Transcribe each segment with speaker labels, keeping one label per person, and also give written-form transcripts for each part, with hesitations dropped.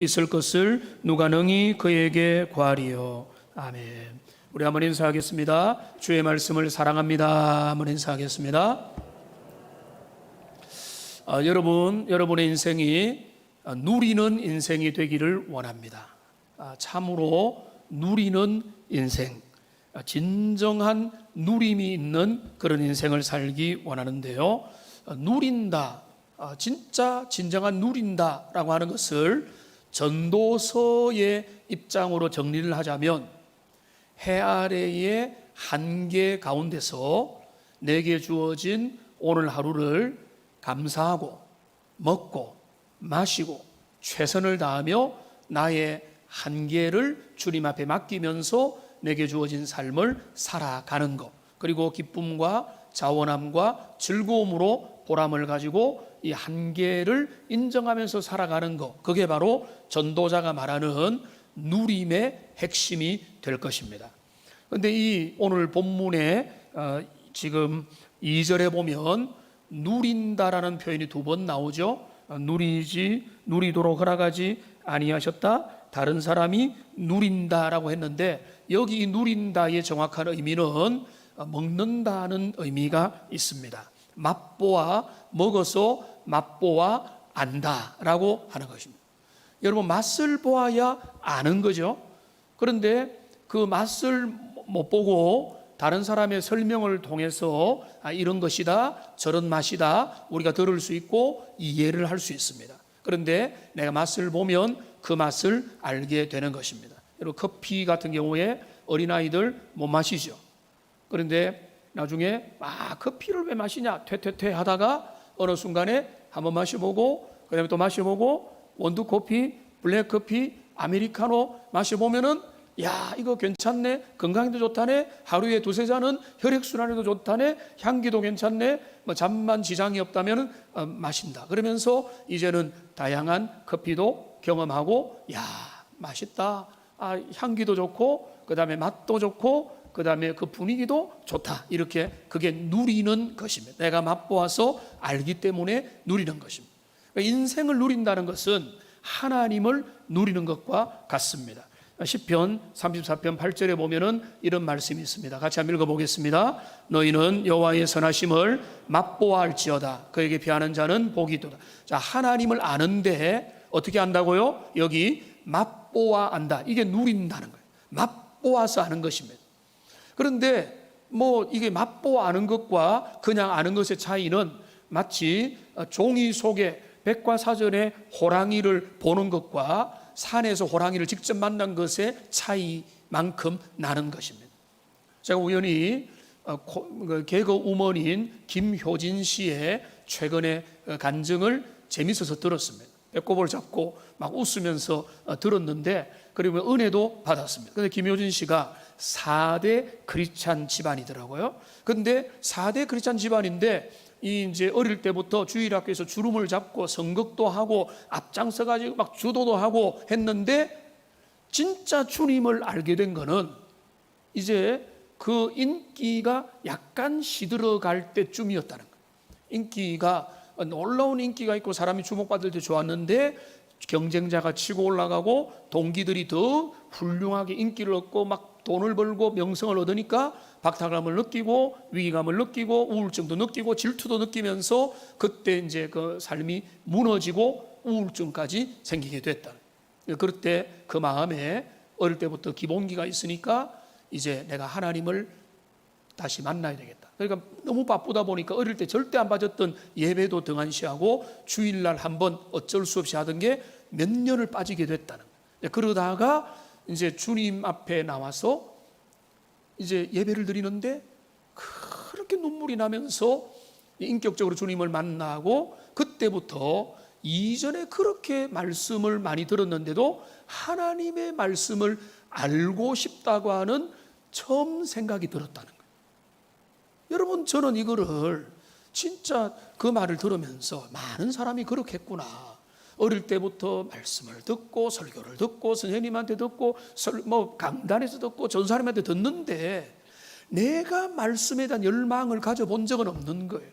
Speaker 1: 있을 것을 누가 능히 그에게 구하리요. 아멘. 우리 한번 인사하겠습니다. 주의 말씀을 사랑합니다. 한번 인사하겠습니다. 여러분의 인생이 누리는 인생이 되기를 원합니다. 참으로 누리는 인생, 진정한 누림이 있는 그런 인생을 살기 원하는데요. 누린다, 진정한 누린다라고 하는 것을 전도서의 입장으로 정리를 하자면, 해 아래의 한계 가운데서 내게 주어진 오늘 하루를 감사하고 먹고 마시고 최선을 다하며 나의 한계를 주님 앞에 맡기면서 내게 주어진 삶을 살아가는 것, 그리고 기쁨과 자원함과 즐거움으로 보람을 가지고 이 한계를 인정하면서 살아가는 것, 그게 바로 전도자가 말하는 누림의 핵심이 될 것입니다. 그런데 이 오늘 본문에 지금 2절에 보면 누린다라는 표현이 두 번 나오죠. 누리도록 허락하지 아니하셨다, 다른 사람이 누린다라고 했는데, 여기 이 누린다의 정확한 의미는 먹는다는 의미가 있습니다. 맛보아, 먹어서 맛보아 안다라고 하는 것입니다. 여러분, 맛을 보아야 아는 거죠. 그런데 그 맛을 못 보고 다른 사람의 설명을 통해서 이런 것이다, 저런 맛이다 우리가 들을 수 있고 이해를 할 수 있습니다. 그런데 내가 맛을 보면 그 맛을 알게 되는 것입니다. 여러분, 커피 같은 경우에 어린아이들 못 마시죠. 그런데 나중에 커피를 왜 마시냐 퇴퇴퇴 하다가 어느 순간에 한번 마셔보고, 그 다음에 또 마셔보고, 원두커피, 블랙커피, 아메리카노 마셔보면은 야, 이거 괜찮네, 건강에도 좋다네, 하루에 두세 잔은 혈액순환에도 좋다네, 향기도 괜찮네, 잠만 지장이 없다면 마신다. 그러면서 이제는 다양한 커피도 경험하고, 야, 맛있다, 향기도 좋고, 그 다음에 맛도 좋고, 그 다음에 그 분위기도 좋다. 이렇게 그게 누리는 것입니다. 내가 맛보아서 알기 때문에 누리는 것입니다. 인생을 누린다는 것은 하나님을 누리는 것과 같습니다. 시편 34편 8절에 보면은 이런 말씀이 있습니다. 같이 한번 읽어보겠습니다. 너희는 여호와의 선하심을 맛보아할지어다. 그에게 피하는 자는 복이 있도다. 자, 하나님을 아는데 어떻게 안다고요? 여기 맛보아 안다. 이게 누린다는 거예요. 맛보아서 아는 것입니다. 그런데 이게 맛보아 아는 것과 그냥 아는 것의 차이는 마치 종이 속에 백과사전에 호랑이를 보는 것과 산에서 호랑이를 직접 만난 것의 차이만큼 나는 것입니다. 제가 우연히 개그 우먼인 김효진 씨의 최근의 간증을 재밌어서 들었습니다. 배꼽을 잡고 막 웃으면서 들었는데, 그리고 은혜도 받았습니다. 그런데 김효진 씨가 4대 크리스찬 집안이더라고요. 그런데 4대 크리스찬 집안인데 이제 어릴 때부터 주일학교에서 주름을 잡고 선극도 하고 앞장서 가지고 막 주도도 하고 했는데, 진짜 주님을 알게 된 거는 이제 그 인기가 약간 시들어갈 때쯤이었다는 거예요. 인기가 놀라운 인기가 있고 사람이 주목받을 때 좋았는데, 경쟁자가 치고 올라가고 동기들이 더 훌륭하게 인기를 얻고 막 돈을 벌고 명성을 얻으니까 박탈감을 느끼고 위기감을 느끼고 우울증도 느끼고 질투도 느끼면서 그때 이제 그 삶이 무너지고 우울증까지 생기게 됐다. 그럴 때 그 마음에 어릴 때부터 기본기가 있으니까 이제 내가 하나님을 다시 만나야 되겠다. 그러니까 너무 바쁘다 보니까 어릴 때 절대 안 빠졌던 예배도 등한시하고 주일날 한번 어쩔 수 없이 하던 게 몇 년을 빠지게 됐다는 거예요. 그러다가 이제 주님 앞에 나와서 이제 예배를 드리는데 그렇게 눈물이 나면서 인격적으로 주님을 만나고, 그때부터 이전에 그렇게 말씀을 많이 들었는데도 하나님의 말씀을 알고 싶다고 하는 처음 생각이 들었다는 거예요. 여러분, 저는 이거를 진짜 그 말을 들으면서 많은 사람이 그렇겠구나. 어릴 때부터 말씀을 듣고 설교를 듣고 선생님한테 듣고 강단에서 듣고 전사님한테 듣는데 내가 말씀에 대한 열망을 가져본 적은 없는 거예요.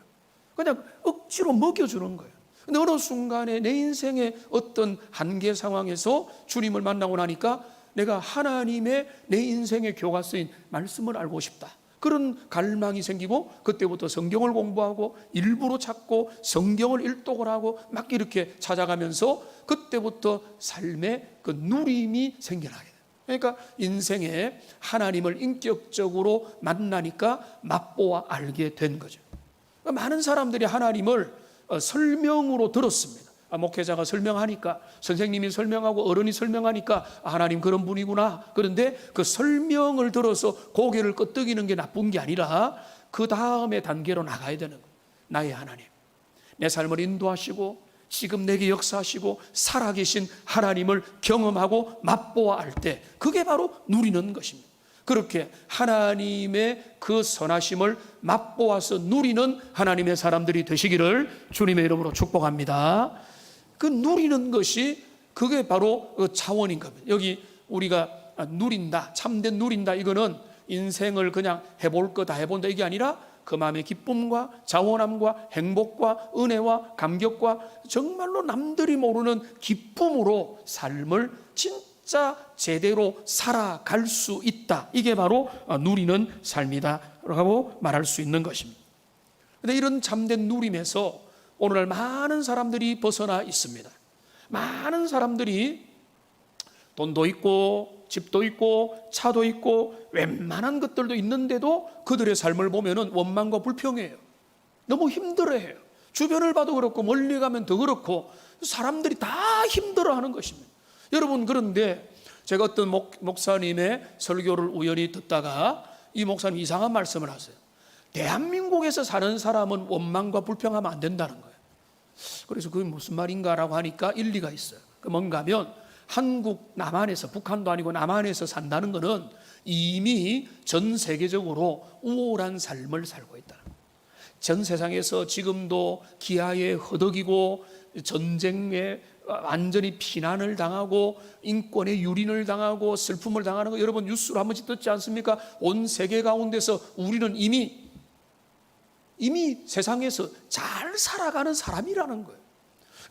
Speaker 1: 그냥 억지로 먹여주는 거예요. 근데 어느 순간에 내 인생의 어떤 한계 상황에서 주님을 만나고 나니까 내가 하나님의 내 인생의 교과서인 말씀을 알고 싶다, 그런 갈망이 생기고, 그때부터 성경을 공부하고 일부러 찾고 성경을 일독을 하고 막 이렇게 찾아가면서 그때부터 삶의 그 누림이 생겨나게 돼요. 그러니까 인생에 하나님을 인격적으로 만나니까 맛보아 알게 된 거죠. 많은 사람들이 하나님을 설명으로 들었습니다. 목회자가 설명하니까, 선생님이 설명하고 어른이 설명하니까 하나님 그런 분이구나. 그런데 그 설명을 들어서 고개를 끄덕이는 게 나쁜 게 아니라 그 다음에 단계로 나가야 되는 거예요. 나의 하나님, 내 삶을 인도하시고 지금 내게 역사하시고 살아계신 하나님을 경험하고 맛보아 알 때, 그게 바로 누리는 것입니다. 그렇게 하나님의 그 선하심을 맛보아서 누리는 하나님의 사람들이 되시기를 주님의 이름으로 축복합니다. 그 누리는 것이, 그게 바로 그 차원인 겁니다. 여기 우리가 누린다, 참된 누린다, 이거는 인생을 그냥 해볼 거 다 해본다 이게 아니라 그 마음의 기쁨과 자원함과 행복과 은혜와 감격과 정말로 남들이 모르는 기쁨으로 삶을 진짜 제대로 살아갈 수 있다. 이게 바로 누리는 삶이다라고 말할 수 있는 것입니다. 그런데 이런 참된 누림에서 오늘날 많은 사람들이 벗어나 있습니다. 많은 사람들이 돈도 있고 집도 있고 차도 있고 웬만한 것들도 있는데도 그들의 삶을 보면 원망과 불평이에요. 너무 힘들어해요. 주변을 봐도 그렇고 멀리 가면 더 그렇고 사람들이 다 힘들어하는 것입니다. 여러분, 그런데 제가 어떤 목사님의 설교를 우연히 듣다가 이 목사님 이상한 말씀을 하세요. 대한민국에서 사는 사람은 원망과 불평하면 안 된다는 거예요. 그래서 그게 무슨 말인가라고 하니까 일리가 있어요. 뭔가 하면 한국 남한에서, 북한도 아니고 남한에서 산다는 것은 이미 전 세계적으로 우월한 삶을 살고 있다. 전 세상에서 지금도 기아에 허덕이고 전쟁에 완전히 피난을 당하고 인권의 유린을 당하고 슬픔을 당하는 거 여러분 뉴스로 한 번씩 듣지 않습니까? 온 세계 가운데서 우리는 이미 세상에서 잘 살아가는 사람이라는 거예요.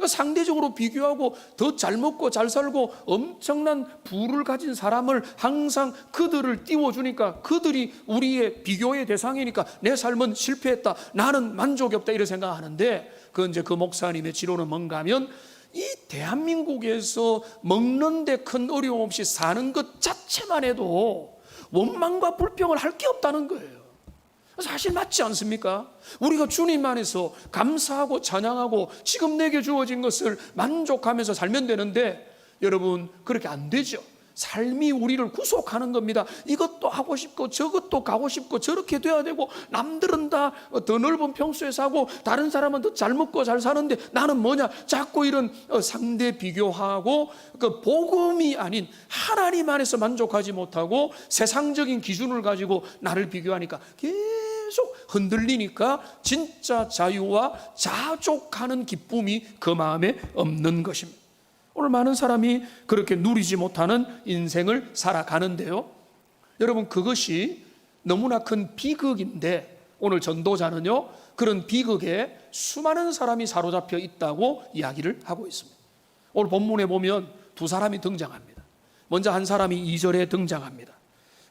Speaker 1: 상대적으로 비교하고 더 잘 먹고 잘 살고 엄청난 부를 가진 사람을 항상 그들을 띄워주니까 그들이 우리의 비교의 대상이니까 내 삶은 실패했다, 나는 만족이 없다, 이렇게 생각하는데, 그 목사님의 지론은 뭔가 하면 이 대한민국에서 먹는데 큰 어려움 없이 사는 것 자체만 해도 원망과 불평을 할 게 없다는 거예요. 사실 맞지 않습니까? 우리가 주님 안에서 감사하고 찬양하고 지금 내게 주어진 것을 만족하면서 살면 되는데, 여러분 그렇게 안 되죠. 삶이 우리를 구속하는 겁니다. 이것도 하고 싶고 저것도 가고 싶고 저렇게 돼야 되고, 남들은 다 더 넓은 평수에 사고 다른 사람은 더 잘 먹고 잘 사는데 나는 뭐냐, 자꾸 이런 상대 비교하고 그 복음이 아닌 하나님 안에서 만족하지 못하고 세상적인 기준을 가지고 나를 비교하니까 계속 흔들리니까 진짜 자유와 자족하는 기쁨이 그 마음에 없는 것입니다. 오늘 많은 사람이 그렇게 누리지 못하는 인생을 살아가는데요, 여러분 그것이 너무나 큰 비극인데, 오늘 전도자는요 그런 비극에 수많은 사람이 사로잡혀 있다고 이야기를 하고 있습니다. 오늘 본문에 보면 두 사람이 등장합니다. 먼저 한 사람이 2절에 등장합니다.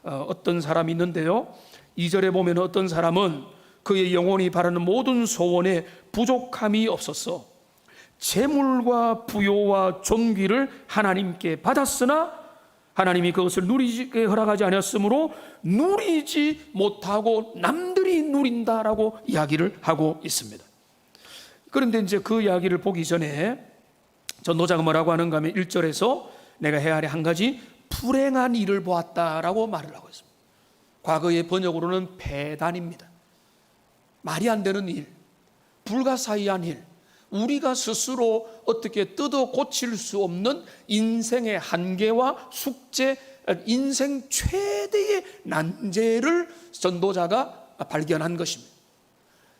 Speaker 1: 어떤 사람이 있는데요, 2절에 보면 어떤 사람은 그의 영혼이 바라는 모든 소원에 부족함이 없었어 재물과 부요와 존귀를 하나님께 받았으나 하나님이 그것을 누리게 허락하지 않았으므로 누리지 못하고 남들이 누린다라고 이야기를 하고 있습니다. 그런데 이제 그 이야기를 보기 전에 전도자가 뭐라고 하는가 하면 1절에서 내가 헤아려 한 가지 불행한 일을 보았다라고 말을 하고 있습니다. 과거의 번역으로는 폐단입니다. 말이 안 되는 일, 불가사의한 일, 우리가 스스로 어떻게 뜯어 고칠 수 없는 인생의 한계와 숙제, 인생 최대의 난제를 전도자가 발견한 것입니다.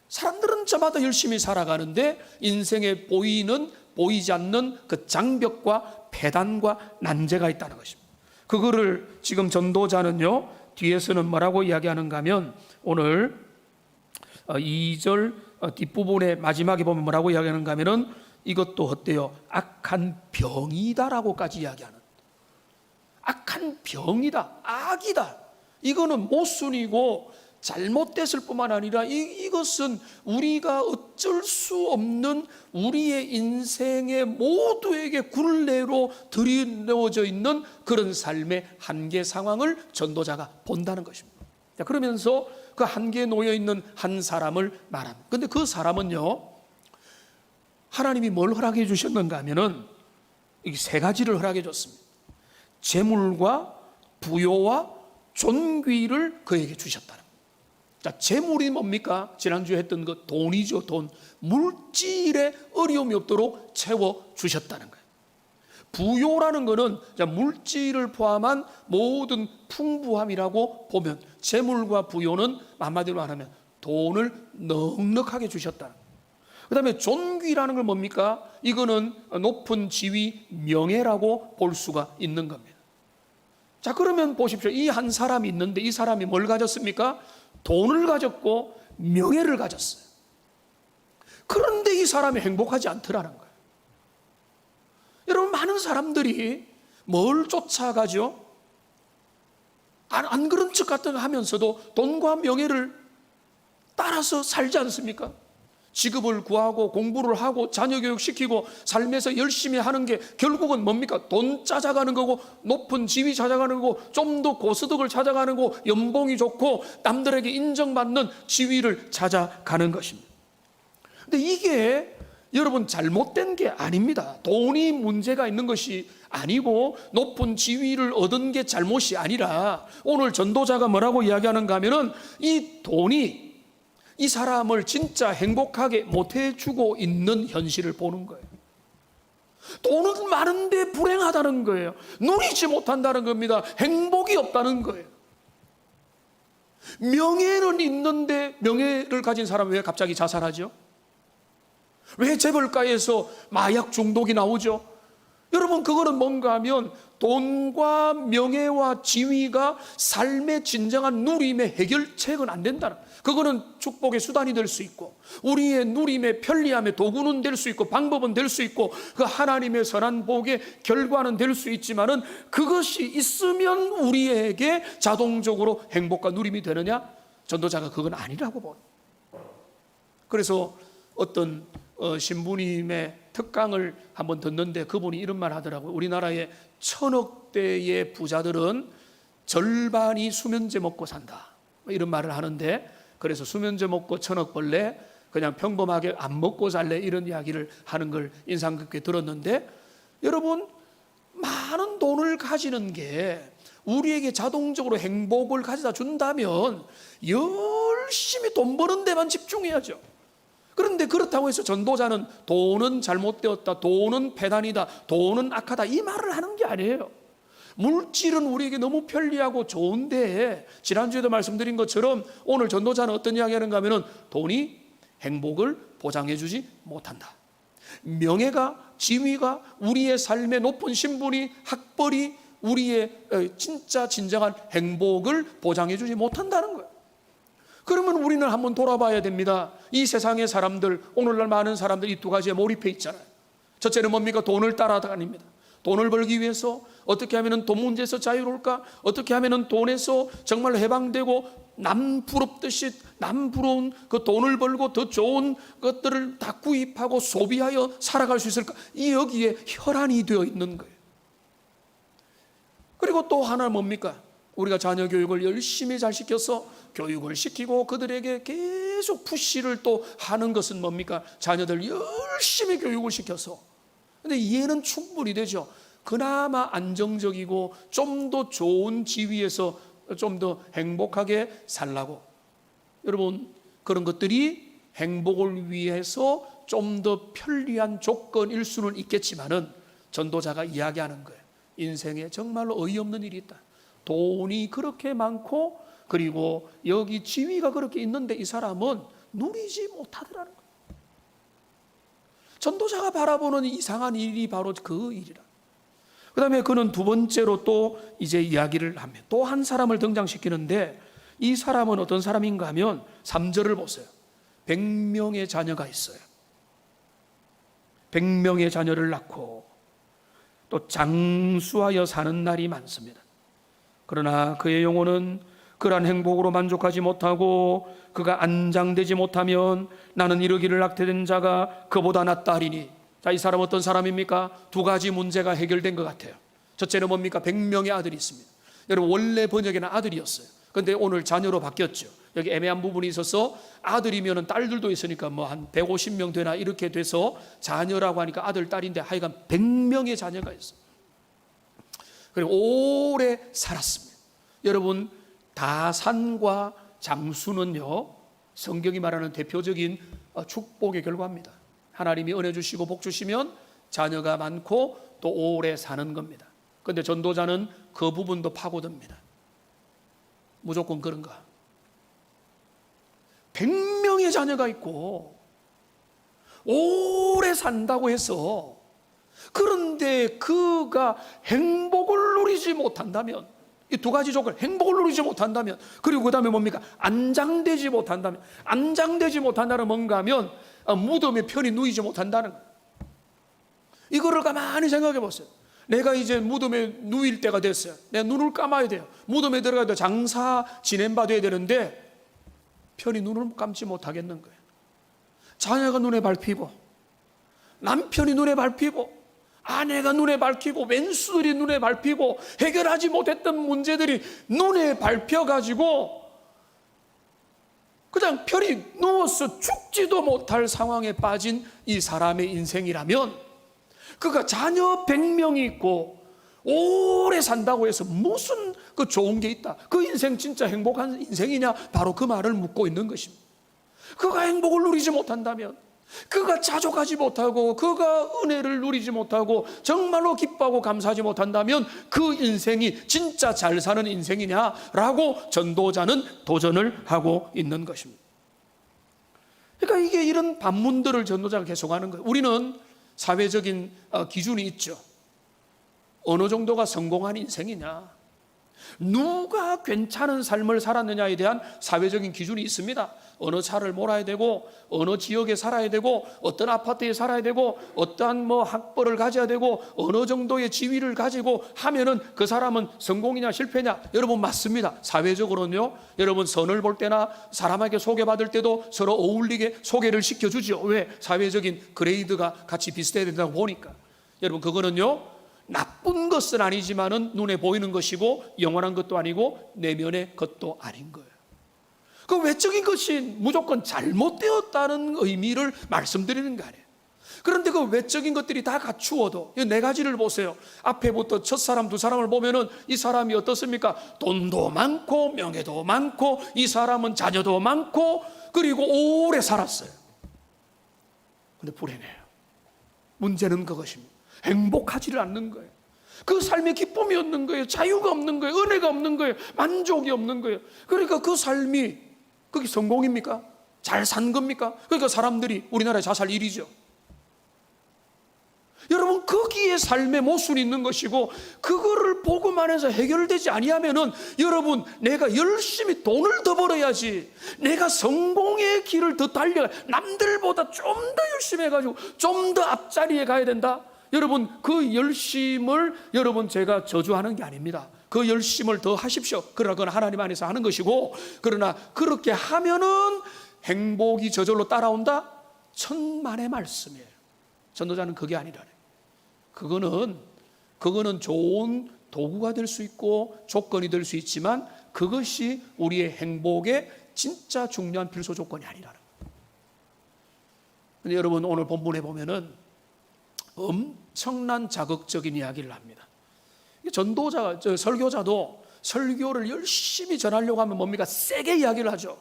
Speaker 1: 사람들은 저마다 열심히 살아가는데 인생에 보이지 않는 그 장벽과 폐단과 난제가 있다는 것입니다. 그거를 지금 전도자는요 뒤에서는 뭐라고 이야기하는가 하면, 오늘 2절 뒷부분의 마지막에 보면 뭐라고 이야기하는가 하면은 이것도 어때요? 악한 병이다라고까지 이야기하는, 악한 병이다, 악이다. 이거는 모순이고 잘못됐을 뿐만 아니라 이것은 우리가 어쩔 수 없는 우리의 인생의 모두에게 굴레로 들이놓아져 있는 그런 삶의 한계 상황을 전도자가 본다는 것입니다. 자, 그러면서 그 한계에 놓여 있는 한 사람을 말합니다. 근데 그 사람은요, 하나님이 뭘 허락해 주셨는가 하면은 이게 세 가지를 허락해 줬습니다. 재물과 부요와 존귀를 그에게 주셨다는 거예요. 자, 재물이 뭡니까? 지난주에 했던 그 돈이죠. 돈. 물질에 어려움이 없도록 채워 주셨다는 거예요. 부요라는 것은 물질을 포함한 모든 풍부함이라고 보면, 재물과 부요는 한마디로 말하면 돈을 넉넉하게 주셨다는 거예요. 그 다음에 존귀라는 건 뭡니까? 이거는 높은 지위, 명예라고 볼 수가 있는 겁니다. 자, 그러면 보십시오. 이 한 사람이 있는데 이 사람이 뭘 가졌습니까? 돈을 가졌고 명예를 가졌어요. 그런데 이 사람이 행복하지 않더라는 거예요. 여러분, 많은 사람들이 뭘 쫓아가죠? 안 그런 척 같은 거 하면서도 돈과 명예를 따라서 살지 않습니까? 직업을 구하고 공부를 하고 자녀 교육시키고 삶에서 열심히 하는 게 결국은 뭡니까? 돈 찾아가는 거고, 높은 지위 찾아가는 거고, 좀 더 고소득을 찾아가는 거고, 연봉이 좋고 남들에게 인정받는 지위를 찾아가는 것입니다. 근데 이게 여러분 잘못된 게 아닙니다. 돈이 문제가 있는 것이 아니고 높은 지위를 얻은 게 잘못이 아니라, 오늘 전도자가 뭐라고 이야기하는가 하면은 이 돈이 이 사람을 진짜 행복하게 못해주고 있는 현실을 보는 거예요. 돈은 많은데 불행하다는 거예요. 누리지 못한다는 겁니다. 행복이 없다는 거예요. 명예는 있는데, 명예를 가진 사람은 왜 갑자기 자살하죠? 왜 재벌가에서 마약 중독이 나오죠? 여러분, 그거는 뭔가 하면 돈과 명예와 지위가 삶의 진정한 누림의 해결책은 안 된다는, 그거는 축복의 수단이 될 수 있고 우리의 누림의 편리함의 도구는 될 수 있고 방법은 될 수 있고 그 하나님의 선한 복의 결과는 될 수 있지만은, 그것이 있으면 우리에게 자동적으로 행복과 누림이 되느냐? 전도자가 그건 아니라고 보는. 그래서 어떤 신부님의 특강을 한번 듣는데 그분이 이런 말 하더라고요. 우리나라의 1000억대의 부자들은 절반이 수면제 먹고 산다, 이런 말을 하는데, 그래서 수면제 먹고 1000억 벌래, 그냥 평범하게 안 먹고 살래, 이런 이야기를 하는 걸 인상 깊게 들었는데, 여러분, 많은 돈을 가지는 게 우리에게 자동적으로 행복을 가져다 준다면 열심히 돈 버는 데만 집중해야죠. 그런데 그렇다고 해서 전도자는 돈은 잘못되었다, 돈은 배단이다, 돈은 악하다, 이 말을 하는 게 아니에요. 물질은 우리에게 너무 편리하고 좋은데, 지난주에도 말씀드린 것처럼 오늘 전도자는 어떤 이야기 하는가 하면, 돈이 행복을 보장해 주지 못한다. 명예가, 지위가, 우리의 삶의 높은 신분이, 학벌이 우리의 진짜 진정한 행복을 보장해 주지 못한다는 거예요. 그러면 우리는 한번 돌아봐야 됩니다. 이 세상의 사람들, 오늘날 많은 사람들이 이 두 가지에 몰입해 있잖아요. 첫째는 뭡니까? 돈을 따라다닙니다. 돈을 벌기 위해서 어떻게 하면 돈 문제에서 자유로울까? 어떻게 하면 돈에서 정말 해방되고 남 부럽듯이 남 부러운 그 돈을 벌고 더 좋은 것들을 다 구입하고 소비하여 살아갈 수 있을까? 이 여기에 혈안이 되어 있는 거예요. 그리고 또 하나 뭡니까? 우리가 자녀 교육을 열심히 잘 시켜서 교육을 시키고 그들에게 계속 푸시를 또 하는 것은 뭡니까? 자녀들 열심히 교육을 시켜서. 근데 이해는 충분히 되죠. 그나마 안정적이고 좀 더 좋은 지위에서 좀 더 행복하게 살라고. 여러분, 그런 것들이 행복을 위해서 좀 더 편리한 조건일 수는 있겠지만은, 전도자가 이야기하는 거예요. 인생에 정말로 어이없는 일이 있다. 돈이 그렇게 많고 그리고 여기 지위가 그렇게 있는데 이 사람은 누리지 못하더라는 거예요. 전도자가 바라보는 이상한 일이 바로 그 일이라. 그 다음에 그는 두 번째로 또 이제 이야기를 합니다. 또 한 사람을 등장시키는데, 이 사람은 어떤 사람인가 하면 3절을 보세요. 100명의 자녀가 있어요. 100명의 자녀를 낳고 또 장수하여 사는 날이 많습니다. 그러나 그의 영혼은 그러한 행복으로 만족하지 못하고 그가 안장되지 못하면 나는 이르기를 낙태된 자가 그보다 낫다 하리니. 자, 이 사람 어떤 사람입니까? 두 가지 문제가 해결된 것 같아요. 첫째는 뭡니까? 100명의 아들이 있습니다. 여러분, 원래 번역에는 아들이었어요. 그런데 오늘 자녀로 바뀌었죠. 여기 애매한 부분이 있어서 아들이면 딸들도 있으니까 뭐 한 150명 되나 이렇게 돼서 자녀라고 하니까 아들, 딸인데 하여간 100명의 자녀가 있어요. 그리고 오래 살았습니다. 여러분, 다산과 장수는요, 성경이 말하는 대표적인 축복의 결과입니다. 하나님이 은혜 주시고 복 주시면 자녀가 많고 또 오래 사는 겁니다. 그런데 전도자는 그 부분도 파고듭니다. 무조건 그런가? 100명의 자녀가 있고 오래 산다고 해서, 그런데 그가 행복을 누리지 못한다면, 이 두 가지 조건, 행복을 누리지 못한다면, 그리고 그 다음에 뭡니까? 안장되지 못한다면. 안장되지 못한다는 뭔가 하면 무덤에 편히 누이지 못한다는 거예요. 이거를 가만히 생각해 보세요. 내가 이제 무덤에 누일 때가 됐어요. 내가 눈을 감아야 돼요. 무덤에 들어가도 장사 지낸받아야 되는데 편히 눈을 감지 못하겠는 거예요. 자녀가 눈에 밟히고, 남편이 눈에 밟히고, 아내가 눈에 밟히고, 왼수들이 눈에 밟히고, 해결하지 못했던 문제들이 눈에 밟혀가지고 그냥 편히 누워서 죽지도 못할 상황에 빠진 이 사람의 인생이라면, 그가 자녀 100명이 있고 오래 산다고 해서 무슨 그 좋은 게 있다, 그 인생 진짜 행복한 인생이냐, 바로 그 말을 묻고 있는 것입니다. 그가 행복을 누리지 못한다면, 그가 자족하지 못하고 그가 은혜를 누리지 못하고 정말로 기뻐하고 감사하지 못한다면 그 인생이 진짜 잘 사는 인생이냐라고 전도자는 도전을 하고 있는 것입니다. 그러니까 이게 이런 반문들을 전도자가 계속하는 거예요. 우리는 사회적인 기준이 있죠. 어느 정도가 성공한 인생이냐, 누가 괜찮은 삶을 살았느냐에 대한 사회적인 기준이 있습니다. 어느 차를 몰아야 되고, 어느 지역에 살아야 되고, 어떤 아파트에 살아야 되고, 어떠한 학벌을 가져야 되고, 어느 정도의 지위를 가지고 하면은 그 사람은 성공이냐 실패냐. 여러분, 맞습니다. 사회적으로는요, 여러분 선을 볼 때나 사람에게 소개받을 때도 서로 어울리게 소개를 시켜주죠. 왜? 사회적인 그레이드가 같이 비슷해야 된다고 보니까. 여러분, 그거는요, 나쁜 것은 아니지만은 눈에 보이는 것이고 영원한 것도 아니고 내면의 것도 아닌 거예요. 그 외적인 것이 무조건 잘못되었다는 의미를 말씀드리는 거 아니에요. 그런데 그 외적인 것들이 다 갖추어도, 이 네 가지를 보세요. 앞에부터 첫 사람, 두 사람을 보면은 이 사람이 어떻습니까? 돈도 많고 명예도 많고, 이 사람은 자녀도 많고, 그리고 오래 살았어요. 근데 불행해요. 문제는 그것입니다. 행복하지를 않는 거예요. 그 삶에 기쁨이 없는 거예요. 자유가 없는 거예요. 은혜가 없는 거예요. 만족이 없는 거예요. 그러니까 그 삶이, 그게 성공입니까? 잘 산 겁니까? 그러니까 사람들이 우리나라에 자살 1위죠. 여러분, 거기에 삶의 모순이 있는 것이고, 그거를 보고만 해서 해결되지 아니하면은, 여러분, 내가 열심히 돈을 더 벌어야지, 내가 성공의 길을 더 달려야, 남들보다 좀 더 열심히 해가지고 좀 더 앞자리에 가야 된다. 여러분, 그 열심을 여러분 제가 저주하는 게 아닙니다. 그 열심을 더 하십시오. 그러나 그건 하나님 안에서 하는 것이고, 그러나 그렇게 하면은 행복이 저절로 따라온다? 천만의 말씀이에요. 전도자는 그게 아니라네. 그거는 좋은 도구가 될 수 있고 조건이 될 수 있지만, 그것이 우리의 행복의 진짜 중요한 필수 조건이 아니라는 거예요. 근데 여러분, 오늘 본문에 보면은 엄청난 자극적인 이야기를 합니다. 전도자, 설교자도 설교를 열심히 전하려고 하면 뭡니까? 세게 이야기를 하죠.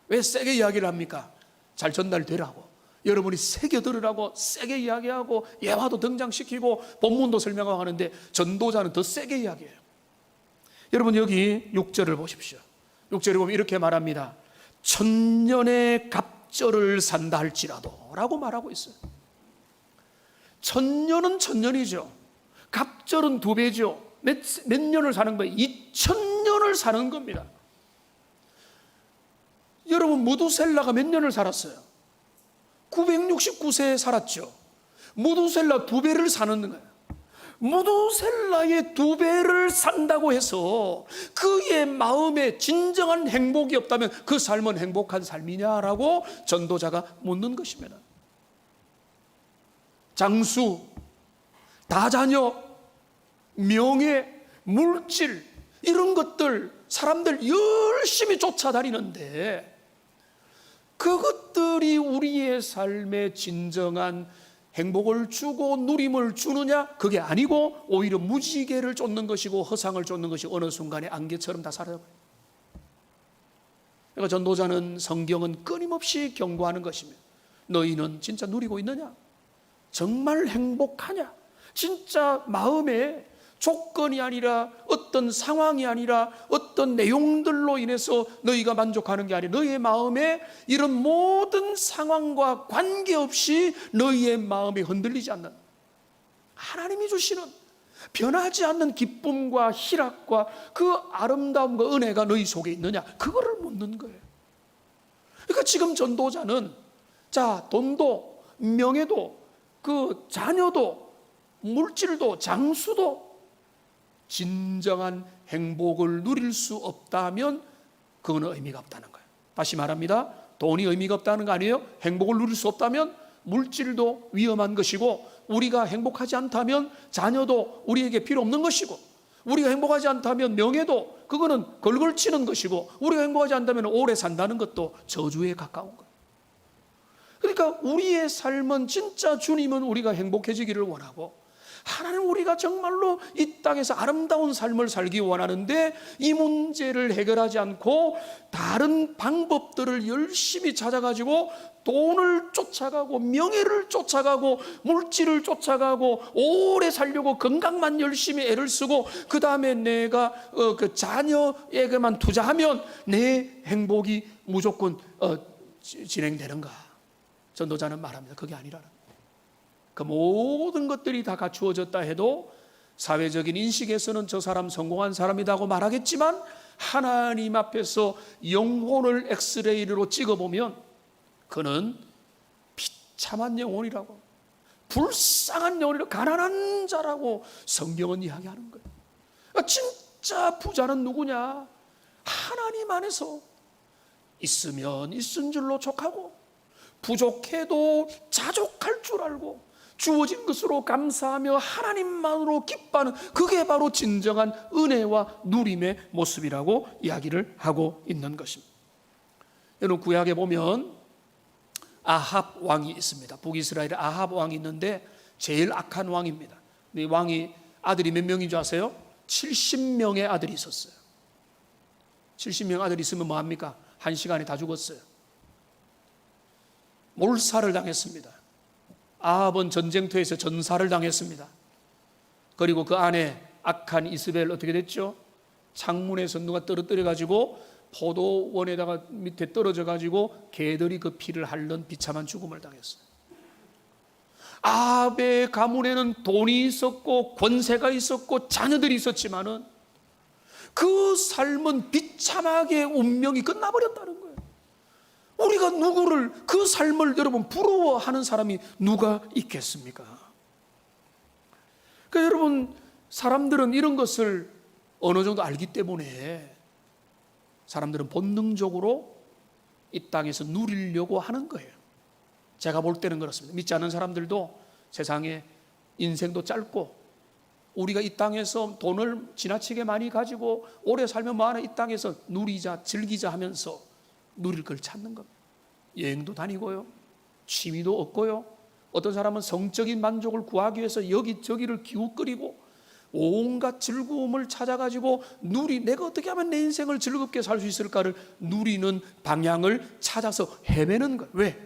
Speaker 1: 왜 세게 이야기를 합니까? 잘 전달되라고, 여러분이 새겨 들으라고 세게 이야기하고 예화도 등장시키고 본문도 설명하고 하는데, 전도자는 더 세게 이야기해요. 여러분, 여기 6절을 보십시오. 6절에 보면 이렇게 말합니다. 천년의 갑절을 산다 할지라도 라고 말하고 있어요. 천년은 천년이죠. 갑절은 2배죠. 몇 년을 사는 거예요? 2000년을 사는 겁니다. 여러분, 무두셀라가 몇 년을 살았어요? 969세에 살았죠. 무두셀라 2배를 사는 거예요. 무두셀라의 2배를 산다고 해서 그의 마음에 진정한 행복이 없다면 그 삶은 행복한 삶이냐라고 전도자가 묻는 것입니다. 장수, 다자녀, 명예, 물질, 이런 것들 사람들 열심히 쫓아다니는데 그것들이 우리의 삶에 진정한 행복을 주고 누림을 주느냐? 그게 아니고 오히려 무지개를 쫓는 것이고 허상을 쫓는 것이 어느 순간에 안개처럼 다 사라져버려요. 그러니까 전도자는, 성경은 끊임없이 경고하는 것입니다. 너희는 진짜 누리고 있느냐? 정말 행복하냐? 진짜 마음에 조건이 아니라 어떤 상황이 아니라 어떤 내용들로 인해서 너희가 만족하는 게 아니라 너희의 마음에 이런 모든 상황과 관계없이 너희의 마음이 흔들리지 않는 하나님이 주시는 변하지 않는 기쁨과 희락과 그 아름다움과 은혜가 너희 속에 있느냐? 그거를 묻는 거예요. 그러니까 지금 전도자는 자, 돈도 명예도 그 자녀도 물질도 장수도 진정한 행복을 누릴 수 없다면 그거는 의미가 없다는 거예요. 다시 말합니다. 돈이 의미가 없다는 거 아니에요? 행복을 누릴 수 없다면 물질도 위험한 것이고 우리가 행복하지 않다면 자녀도 우리에게 필요 없는 것이고 우리가 행복하지 않다면 명예도 그거는 걸걸치는 것이고 우리가 행복하지 않다면 오래 산다는 것도 저주에 가까운 거예요. 그러니까 우리의 삶은 진짜 주님은 우리가 행복해지기를 원하고 하나님 우리가 정말로 이 땅에서 아름다운 삶을 살기 원하는데 이 문제를 해결하지 않고 다른 방법들을 열심히 찾아가지고 돈을 쫓아가고 명예를 쫓아가고 물질을 쫓아가고 오래 살려고 건강만 열심히 애를 쓰고 그 다음에 내가 그 자녀에게만 투자하면 내 행복이 무조건 진행되는가? 전도자는 말합니다. 그게 아니라는 거예요. 그 모든 것들이 다 갖추어졌다 해도 사회적인 인식에서는 저 사람 성공한 사람이라고 말하겠지만 하나님 앞에서 영혼을 엑스레이로 찍어보면 그는 비참한 영혼이라고, 불쌍한 영혼이라고, 가난한 자라고 성경은 이야기하는 거예요. 진짜 부자는 누구냐? 하나님 안에서 있으면 있은 줄로 족하고 부족해도 자족할 줄 알고 주어진 것으로 감사하며 하나님만으로 기뻐하는 그게 바로 진정한 은혜와 누림의 모습이라고 이야기를 하고 있는 것입니다. 여러분 구약에 보면 아합 왕이 있습니다. 북이스라엘에 아합 왕이 있는데 제일 악한 왕입니다. 이 왕이 아들이 몇 명인 줄 아세요? 70명의 아들이 있었어요. 70명 아들이 있으면 뭐합니까? 한 시간에 다 죽었어요. 몰살을 당했습니다. 아합은 전쟁터에서 전사를 당했습니다. 그리고 그 안에 악한 이스벨 어떻게 됐죠? 창문에서 누가 떨어뜨려가지고 포도원에다가 밑에 떨어져가지고 개들이 그 피를 핥는 비참한 죽음을 당했어요. 아합의 가문에는 돈이 있었고 권세가 있었고 자녀들이 있었지만은 그 삶은 비참하게 운명이 끝나버렸다는 거예요. 우리가 누구를 그 삶을 여러분 부러워하는 사람이 누가 있겠습니까? 그러니까 여러분 사람들은 이런 것을 어느 정도 알기 때문에 사람들은 본능적으로 이 땅에서 누리려고 하는 거예요. 제가 볼 때는 그렇습니다. 믿지 않는 사람들도 세상에 인생도 짧고 우리가 이 땅에서 돈을 지나치게 많이 가지고 오래 살면 뭐하나 이 땅에서 누리자 즐기자 하면서 누릴 걸 찾는 겁니다. 여행도 다니고요, 취미도 없고요, 어떤 사람은 성적인 만족을 구하기 위해서 여기저기를 기웃거리고 온갖 즐거움을 찾아가지고 내가 어떻게 하면 내 인생을 즐겁게 살 수 있을까를 누리는 방향을 찾아서 헤매는 거예요. 왜?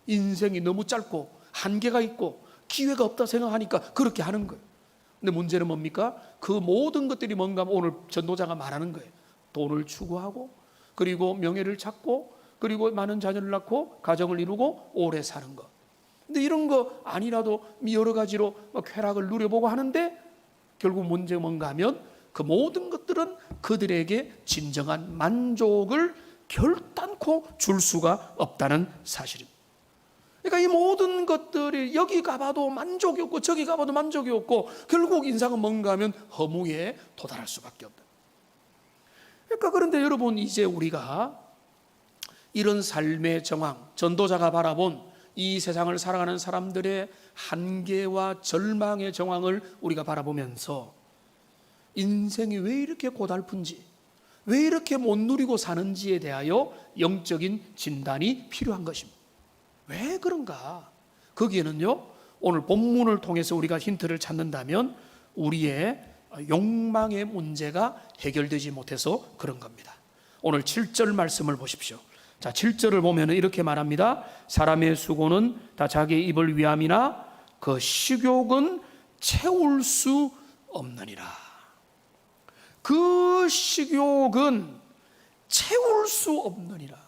Speaker 1: 인생이 너무 짧고 한계가 있고 기회가 없다 생각하니까 그렇게 하는 거예요. 근데 문제는 뭡니까? 그 모든 것들이 뭔가 오늘 전도자가 말하는 거예요. 돈을 추구하고 그리고 명예를 찾고 그리고 많은 자녀를 낳고 가정을 이루고 오래 사는 것. 근데 이런 거 아니라도 여러 가지로 쾌락을 누려보고 하는데 결국 문제가 뭔가 하면 그 모든 것들은 그들에게 진정한 만족을 결단코 줄 수가 없다는 사실입니다. 그러니까 이 모든 것들이 여기 가봐도 만족이 없고 저기 가봐도 만족이 없고 결국 인생은 뭔가 하면 허무에 도달할 수밖에 없다. 그러니까 그런데 여러분, 이제 우리가 이런 삶의 정황, 전도자가 바라본 이 세상을 살아가는 사람들의 한계와 절망의 정황을 우리가 바라보면서 인생이 왜 이렇게 고달픈지, 왜 이렇게 못 누리고 사는지에 대하여 영적인 진단이 필요한 것입니다. 왜 그런가? 거기에는요, 오늘 본문을 통해서 우리가 힌트를 찾는다면 우리의 욕망의 문제가 해결되지 못해서 그런 겁니다. 오늘 7절 말씀을 보십시오. 자, 7절을 보면 이렇게 말합니다. 사람의 수고는 다 자기의 입을 위함이나 그 식욕은 채울 수 없느니라. 그 식욕은 채울 수 없느니라.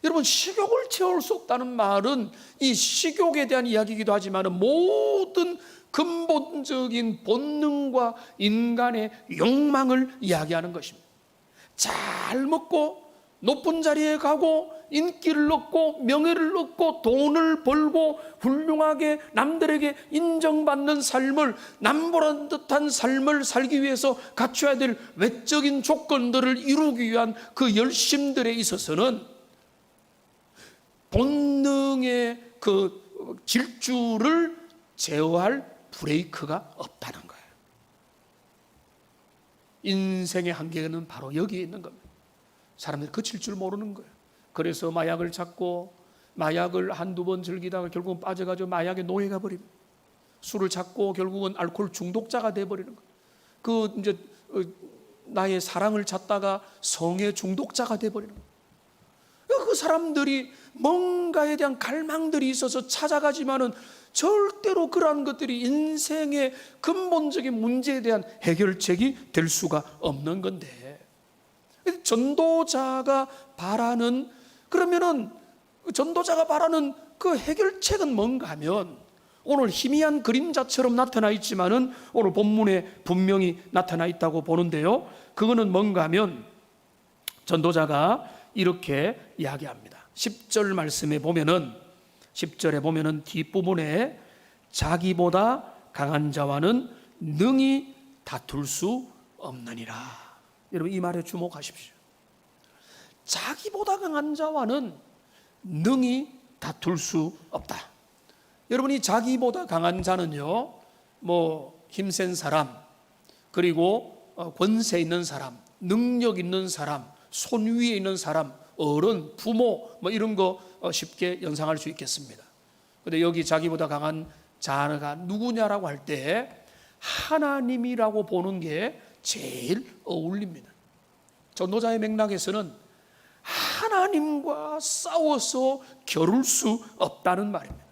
Speaker 1: 여러분, 식욕을 채울 수 없다는 말은 이 식욕에 대한 이야기이기도 하지만 모든 근본적인 본능과 인간의 욕망을 이야기하는 것입니다. 잘 먹고 높은 자리에 가고 인기를 얻고 명예를 얻고 돈을 벌고 훌륭하게 남들에게 인정받는 삶을, 남보란 듯한 삶을 살기 위해서 갖춰야 될 외적인 조건들을 이루기 위한 그 열심들에 있어서는 본능의 그 질주를 제어할 브레이크가 없다는 거예요. 인생의 한계는 바로 여기에 있는 겁니다. 사람들이 그칠 줄 모르는 거예요. 그래서 마약을 찾고 마약을 한두 번 즐기다가 결국은 빠져가지고 마약의 노예가 버립니다. 술을 찾고 결국은 알코올 중독자가 돼버리는 거예요. 그 이제 나의 사랑을 찾다가 성의 중독자가 돼버리는 거예요. 그 사람들이 뭔가에 대한 갈망들이 있어서 찾아가지만은 절대로 그러한 것들이 인생의 근본적인 문제에 대한 해결책이 될 수가 없는 건데, 전도자가 바라는, 그러면은 전도자가 바라는 그 해결책은 뭔가 하면 오늘 희미한 그림자처럼 나타나 있지만은 오늘 본문에 분명히 나타나 있다고 보는데요, 그거는 뭔가 하면 전도자가 이렇게 이야기합니다. 10절 말씀에 보면은, 10절에 보면은 뒷부분에 자기보다 강한 자와는 능히 다툴 수 없느니라. 여러분, 이 말에 주목하십시오. 자기보다 강한 자와는 능히 다툴 수 없다. 여러분이 자기보다 강한 자는요, 뭐 힘센 사람, 그리고 권세 있는 사람, 능력 있는 사람, 손 위에 있는 사람, 어른, 부모, 뭐 이런 거 쉽게 연상할 수 있겠습니다. 근데 여기 자기보다 강한 자가 누구냐라고 할 때 하나님이라고 보는 게 제일 어울립니다. 전도자의 맥락에서는 하나님과 싸워서 겨룰 수 없다는 말입니다.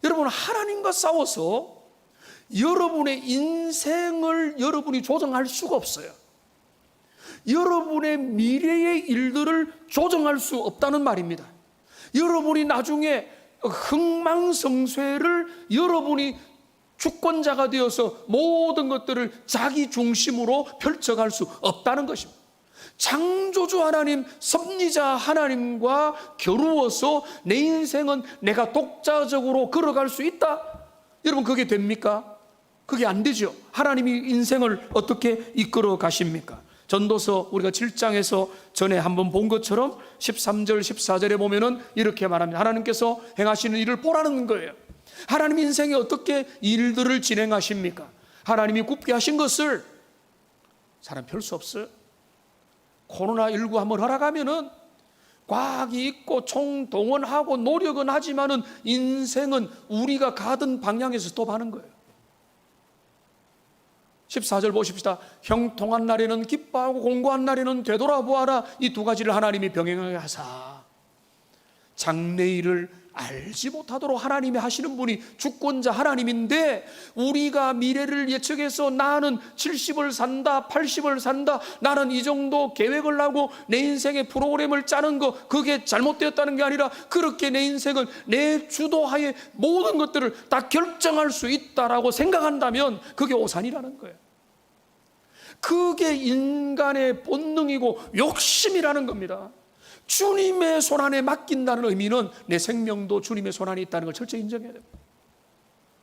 Speaker 1: 여러분, 하나님과 싸워서 여러분의 인생을 여러분이 조정할 수가 없어요. 여러분의 미래의 일들을 조정할 수 없다는 말입니다. 여러분이 나중에 흥망성쇠를 여러분이 주권자가 되어서 모든 것들을 자기 중심으로 펼쳐갈 수 없다는 것입니다. 창조주 하나님, 섭리자 하나님과 겨루어서 내 인생은 내가 독자적으로 걸어갈 수 있다? 여러분, 그게 됩니까? 그게 안 되죠. 하나님이 인생을 어떻게 이끌어 가십니까? 전도서 우리가 7장에서 전에 한번 본 것처럼 13절 14절에 보면은 이렇게 말합니다. 하나님께서 행하시는 일을 보라는 거예요. 하나님 인생에 어떻게 일들을 진행하십니까? 하나님이 굽게 하신 것을 사람 펼 수 없어요. 코로나19 한번 허락하면은 과학이 있고 총동원하고 노력은 하지만은 인생은 우리가 가던 방향에서 스톱하는 거예요. 14절 보십시다. 형통한 날에는 기뻐하고 공고한 날에는 되돌아보아라. 이 두 가지를 하나님이 병행하게 하사 장래일을 알지 못하도록 하나님이 하시는 분이 주권자 하나님인데, 우리가 미래를 예측해서 나는 70을 산다, 80을 산다, 나는 이 정도 계획을 하고 내 인생의 프로그램을 짜는 거, 그게 잘못되었다는 게 아니라 그렇게 내 인생은 내 주도하에 모든 것들을 다 결정할 수 있다라고 생각한다면 그게 오산이라는 거예요. 그게 인간의 본능이고 욕심이라는 겁니다. 주님의 손안에 맡긴다는 의미는 내 생명도 주님의 손안에 있다는 걸 철저히 인정해야 됩니다.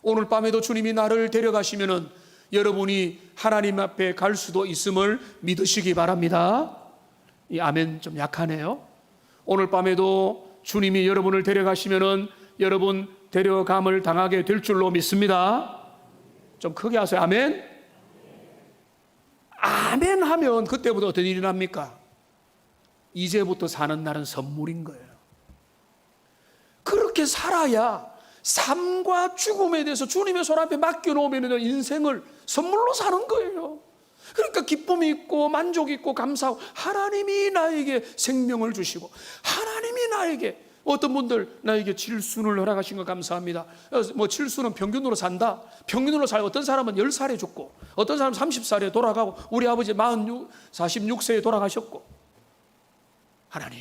Speaker 1: 오늘 밤에도 주님이 나를 데려가시면은 여러분이 하나님 앞에 갈 수도 있음을 믿으시기 바랍니다. 이 아멘 좀 약하네요. 오늘 밤에도 주님이 여러분을 데려가시면은 여러분 데려감을 당하게 될 줄로 믿습니다. 좀 크게 하세요. 아멘. 아멘 하면 그때부터 어떤 일이 납니까? 이제부터 사는 날은 선물인 거예요. 그렇게 살아야 삶과 죽음에 대해서 주님의 손 앞에 맡겨놓으면 인생을 선물로 사는 거예요. 그러니까 기쁨이 있고 만족이 있고 감사하고, 하나님이 나에게 생명을 주시고, 하나님이 나에게, 어떤 분들 나에게 칠순을 허락하신 거 감사합니다. 뭐 칠순은 평균으로 산다. 평균으로 살, 어떤 사람은 10살에 죽고 어떤 사람은 30살에 돌아가고, 우리 아버지 46세에 돌아가셨고, 하나님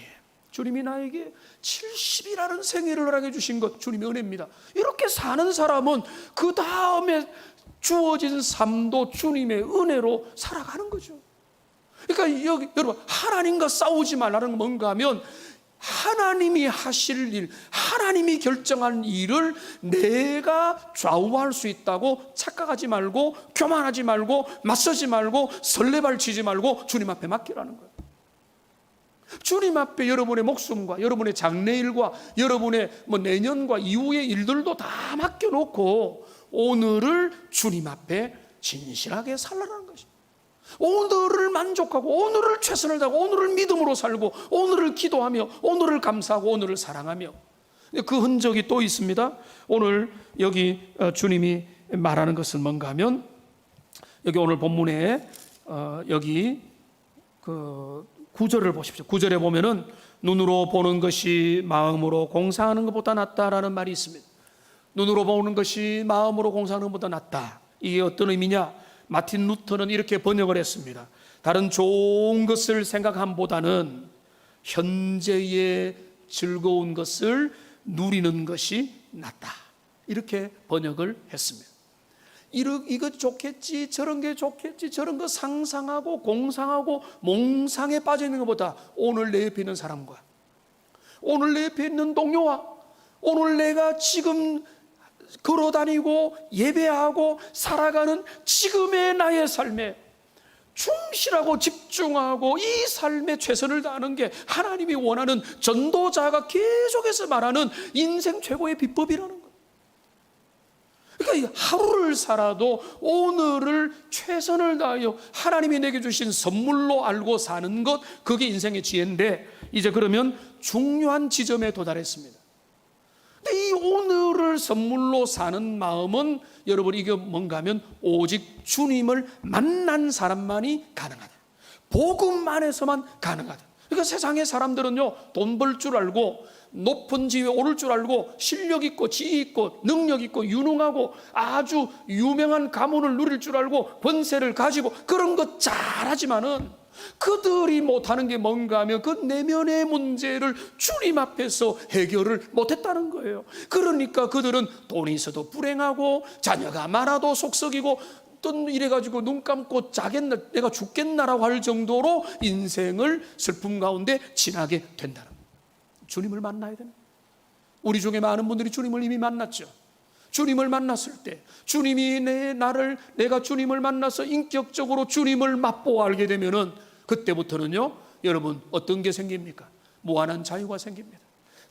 Speaker 1: 주님이 나에게 70이라는 생애를 허락해 주신 것 주님의 은혜입니다. 이렇게 사는 사람은 그 다음에 주어진 삶도 주님의 은혜로 살아가는 거죠. 그러니까 여러분, 하나님과 싸우지 말라는 건 뭔가 하면, 하나님이 하실 일, 하나님이 결정한 일을 내가 좌우할 수 있다고 착각하지 말고, 교만하지 말고, 맞서지 말고, 설레발치지 말고 주님 앞에 맡기라는 거예요. 주님 앞에 여러분의 목숨과 여러분의 장래일과 여러분의 내년과 이후의 일들도 다 맡겨놓고 오늘을 주님 앞에 진실하게 살라는 것입니다. 오늘을 만족하고, 오늘을 최선을 다하고, 오늘을 믿음으로 살고, 오늘을 기도하며, 오늘을 감사하고, 오늘을 사랑하며. 그 흔적이 또 있습니다. 오늘 여기 주님이 말하는 것은 뭔가 하면, 여기 오늘 본문에 여기 그 9절을 보십시오. 9절에 보면은 눈으로 보는 것이 마음으로 공상하는 것보다 낫다라는 말이 있습니다. 눈으로 보는 것이 마음으로 공상하는 것보다 낫다. 이게 어떤 의미냐? 마틴 루터는 이렇게 번역을 했습니다. 다른 좋은 것을 생각함보다는 현재의 즐거운 것을 누리는 것이 낫다. 이렇게 번역을 했습니다. 이거 좋겠지, 저런 게 좋겠지, 저런 거 상상하고 공상하고 몽상에 빠져 있는 것보다, 오늘 내 옆에 있는 사람과, 오늘 내 옆에 있는 동료와, 오늘 내가 지금 걸어다니고 예배하고 살아가는 지금의 나의 삶에 충실하고 집중하고 이 삶에 최선을 다하는 게 하나님이 원하는, 전도자가 계속해서 말하는 인생 최고의 비법이라는 거예요. 그러니까 하루를 살아도 오늘을 최선을 다하여 하나님이 내게 주신 선물로 알고 사는 것, 그게 인생의 지혜인데, 이제 그러면 중요한 지점에 도달했습니다. 근데 이 오늘을 선물로 사는 마음은, 여러분, 이게 뭔가 하면 오직 주님을 만난 사람만이 가능하다. 복음 안에서만 가능하다. 그러니까 세상의 사람들은요, 돈 벌 줄 알고, 높은 지위에 오를 줄 알고, 실력 있고 지위 있고 능력 있고 유능하고 아주 유명한 가문을 누릴 줄 알고 권세를 가지고 그런 것 잘하지만은, 그들이 못하는 게 뭔가 하면 그 내면의 문제를 주님 앞에서 해결을 못했다는 거예요. 그러니까 그들은 돈이 있어도 불행하고, 자녀가 많아도 속썩이고, 어떤 이래가지고 눈 감고 자겠나, 내가 죽겠나라고 할 정도로 인생을 슬픔 가운데 지나게 된다는 거예요. 주님을 만나야 됩니다. 우리 중에 많은 분들이 주님을 이미 만났죠. 주님을 만났을 때, 주님이 내가 주님을 만나서 인격적으로 주님을 맛보아 알게 되면은, 그때부터는요, 여러분, 어떤 게 생깁니까? 무한한 자유가 생깁니다.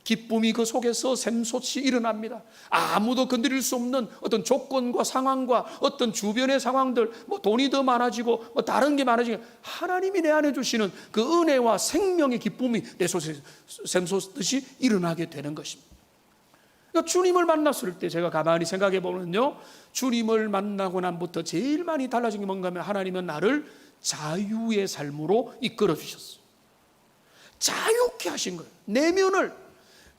Speaker 1: 기쁨이 그 속에서 샘솟이 일어납니다. 아무도 건드릴 수 없는 어떤 조건과 상황과 어떤 주변의 상황들, 돈이 더 많아지고 다른 게 많아지고, 하나님이 내 안에 주시는 그 은혜와 생명의 기쁨이 내 속에 샘솟듯이 일어나게 되는 것입니다. 그러니까 주님을 만났을 때 제가 가만히 생각해 보면요, 주님을 만나고 난부터 제일 많이 달라진 게 뭔가 하면, 하나님은 나를 자유의 삶으로 이끌어 주셨어요. 자유케 하신 거예요. 내면을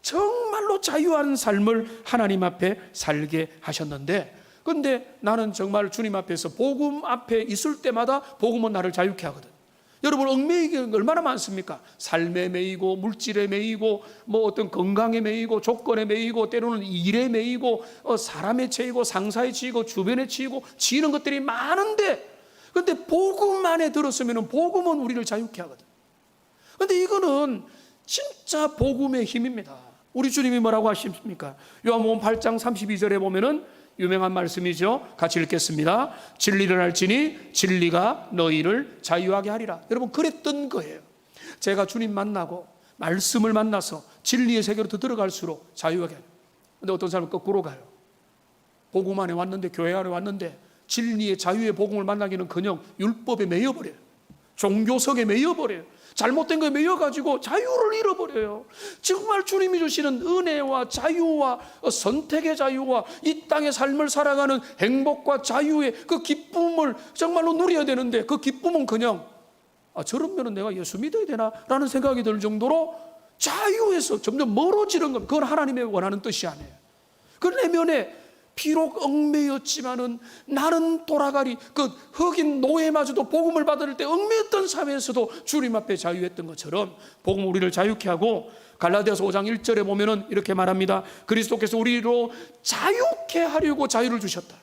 Speaker 1: 정말로 자유한 삶을 하나님 앞에 살게 하셨는데, 그런데 나는 정말 주님 앞에서 복음 앞에 있을 때마다 복음은 나를 자유케 하거든. 여러분, 얽매이기가 얼마나 많습니까? 삶에 매이고, 물질에 매이고, 어떤 건강에 매이고, 조건에 매이고, 때로는 일에 매이고, 사람에 치이고, 상사에 치이고, 주변에 치이고, 지는 것들이 많은데, 그런데 복음 안에 들었으면 복음은 우리를 자유케 하거든. 그런데 이거는 진짜 복음의 힘입니다. 우리 주님이 뭐라고 하십니까? 요한복음 8장 32절에 보면은 유명한 말씀이죠. 같이 읽겠습니다. 진리를 알지니 진리가 너희를 자유하게 하리라. 여러분, 그랬던 거예요. 제가 주님 만나고 말씀을 만나서 진리의 세계로 더 들어갈수록 자유하게 해요. 근데 어떤 사람은 거꾸로 가요. 복음 안에 왔는데, 교회 안에 왔는데 진리의 자유의 복음을 만나기는커녕 율법에 매여버려요. 종교석에 매여버려요. 잘못된 거에 매여가지고 자유를 잃어버려요. 정말 주님이 주시는 은혜와 자유와 선택의 자유와 이 땅의 삶을 살아가는 행복과 자유의 그 기쁨을 정말로 누려야 되는데, 그 기쁨은 그냥 저러면 내가 예수 믿어야 되나? 라는 생각이 들 정도로 자유에서 점점 멀어지는 겁니다. 그건 하나님의 원하는 뜻이 아니에요. 그 내면에 비록 얽매였지만은 나는 돌아가리, 그 흑인 노예마저도 복음을 받을 때 얽매였던 삶에서도 주님 앞에 자유했던 것처럼 복음 우리를 자유케 하고, 갈라디아서 5장 1절에 보면은 이렇게 말합니다. 그리스도께서 우리로 자유케 하려고 자유를 주셨다.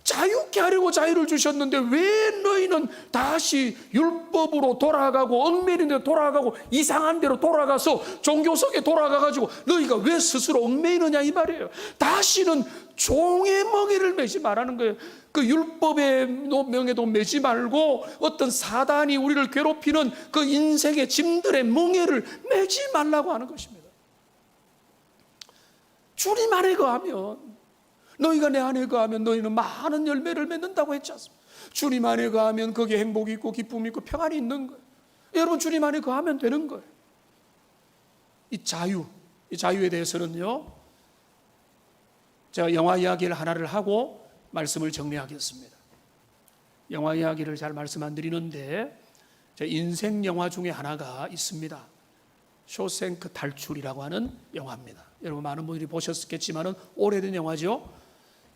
Speaker 1: 자유케 하려고 자유를 주셨는데 왜 너희는 다시 율법으로 돌아가고 얽매이는 데로 돌아가고 이상한 데로 돌아가서 종교석에 돌아가가지고 너희가 왜 스스로 얽매이느냐 이 말이에요. 다시는 종의 멍에를 매지 말라는 거예요. 그 율법의 명에도 매지 말고 어떤 사단이 우리를 괴롭히는 그 인생의 짐들의 멍에를 매지 말라고 하는 것입니다. 주님 안에 거하면, 너희가 내 안에 거하면 너희는 많은 열매를 맺는다고 했지 않습니까? 주님 안에 거하면 거기에 행복이 있고 기쁨이 있고 평안이 있는 거예요. 여러분, 주님 안에 거하면 되는 거예요. 이 자유에 대해서는요, 제가 영화 이야기를 하나를 하고 말씀을 정리하겠습니다. 영화 이야기를 잘 말씀 안 드리는데, 제 인생 영화 중에 하나가 있습니다. 쇼생크 탈출이라고 하는 영화입니다. 여러분, 많은 분들이 보셨겠지만 오래된 영화죠.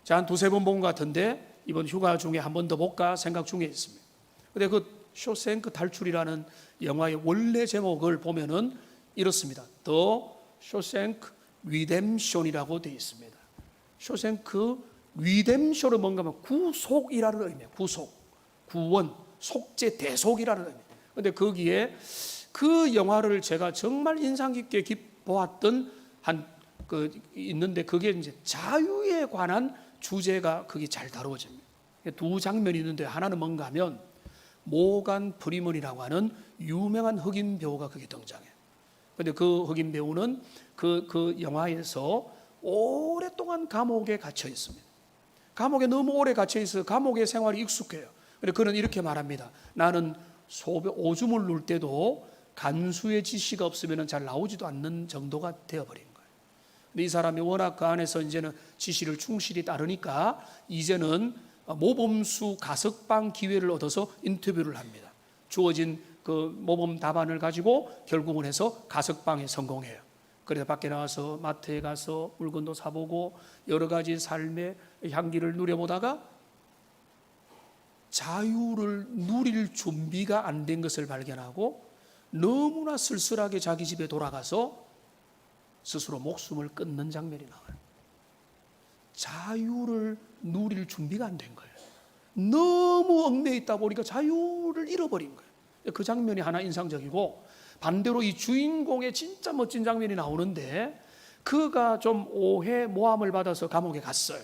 Speaker 1: 제가 한 두세 번 본 것 같은데 이번 휴가 중에 한 번 더 볼까 생각 중에 있습니다. 근데 그 쇼생크 탈출이라는 영화의 원래 제목을 보면은 이렇습니다. 더 쇼생크 리뎀션이라고 되어 있습니다. 쇼생크 리뎀션은 뭔가 하면 구속이라는 의미예요. 구속, 구원, 속죄, 대속이라는 의미. 근데 거기에 그 영화를 제가 정말 인상 깊게 보았던 있는데, 그게 이제 자유에 관한 주제가 거기 잘 다루어집니다. 두 장면이 있는데, 하나는 뭔가 하면 모간 프리먼이라고 하는 유명한 흑인 배우가 거기 등장해요. 근데 그 흑인 배우는 그 영화에서 오랫동안 감옥에 갇혀 있습니다. 감옥에 너무 오래 갇혀 있어 감옥의 생활이 익숙해요. 그런데 그는 이렇게 말합니다. 나는 오줌을 눌 때도 간수의 지시가 없으면 잘 나오지도 않는 정도가 되어버린 거예요. 근데 이 사람이 워낙 그 안에서 이제는 지시를 충실히 따르니까 이제는 모범수 가석방 기회를 얻어서 인터뷰를 합니다. 주어진 그 모범 답안을 가지고 결국은 해서 가석방에 성공해요. 그래서 밖에 나와서 마트에 가서 물건도 사보고 여러 가지 삶의 향기를 누려보다가 자유를 누릴 준비가 안 된 것을 발견하고 너무나 쓸쓸하게 자기 집에 돌아가서 스스로 목숨을 끊는 장면이 나와요. 자유를 누릴 준비가 안 된 거예요. 너무 얽매여 있다 보니까 자유를 잃어버린 거예요. 그 장면이 하나 인상적이고, 반대로 이 주인공의 진짜 멋진 장면이 나오는데, 그가 좀 오해 모함을 받아서 감옥에 갔어요.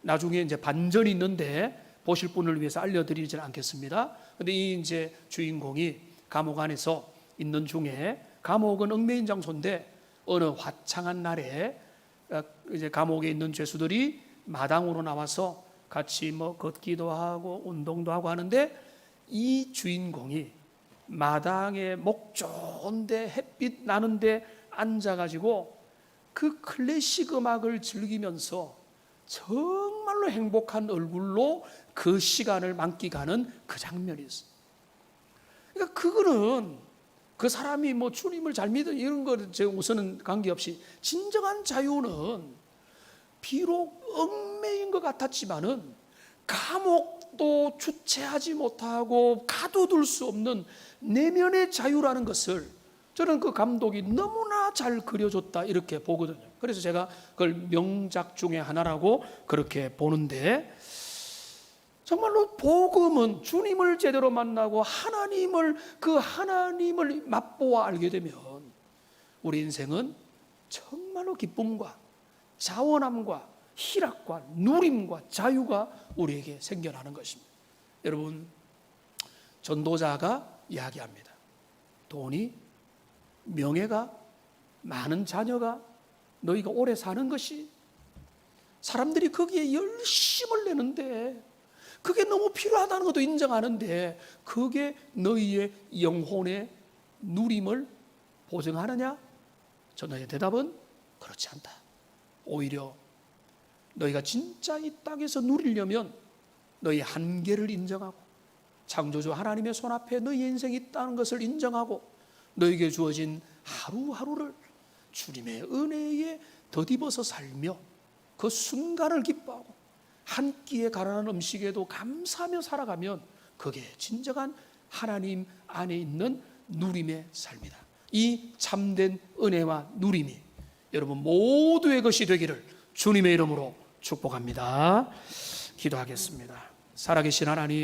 Speaker 1: 나중에 이제 반전이 있는데 보실 분을 위해서 알려드리지는 않겠습니다. 근데 이 이제 주인공이 감옥 안에서 있는 중에, 감옥은 얽매인 장소인데 어느 화창한 날에 이제 감옥에 있는 죄수들이 마당으로 나와서 같이 뭐 걷기도 하고 운동도 하고 하는데, 이 주인공이 마당에 목 좋은데 햇빛 나는데 앉아가지고 그 클래식 음악을 즐기면서 정말로 행복한 얼굴로 그 시간을 만끽하는 그 장면이 있어요. 그러니까 그거는 그 사람이 뭐 주님을 잘 믿는 이런 거 제가 우선은 관계없이, 진정한 자유는 비록 얽매인 것 같았지만은 감옥도 주체하지 못하고 가둬둘 수 없는 내면의 자유라는 것을 저는 그 감독이 너무나 잘 그려줬다 이렇게 보거든요. 그래서 제가 그걸 명작 중에 하나라고 그렇게 보는데, 정말로 복음은 주님을 제대로 만나고 그 하나님을 맛보아 알게 되면 우리 인생은 정말로 기쁨과 자원함과 희락과 누림과 자유가 우리에게 생겨나는 것입니다. 여러분, 전도자가 이야기합니다. 돈이, 명예가, 많은 자녀가, 너희가 오래 사는 것이, 사람들이 거기에 열심을 내는데 그게 너무 필요하다는 것도 인정하는데 그게 너희의 영혼의 누림을 보증하느냐? 전도자의 대답은 그렇지 않다. 오히려 너희가 진짜 이 땅에서 누리려면 너희 한계를 인정하고 창조주 하나님의 손 앞에 너희 인생이 있다는 것을 인정하고 너에게 주어진 하루하루를 주님의 은혜에 덧입어서 살며 그 순간을 기뻐하고 한 끼에 가난한 음식에도 감사하며 살아가면 그게 진정한 하나님 안에 있는 누림의 삶이다. 이 참된 은혜와 누림이 여러분 모두의 것이 되기를 주님의 이름으로 축복합니다. 기도하겠습니다. 살아계신 하나님,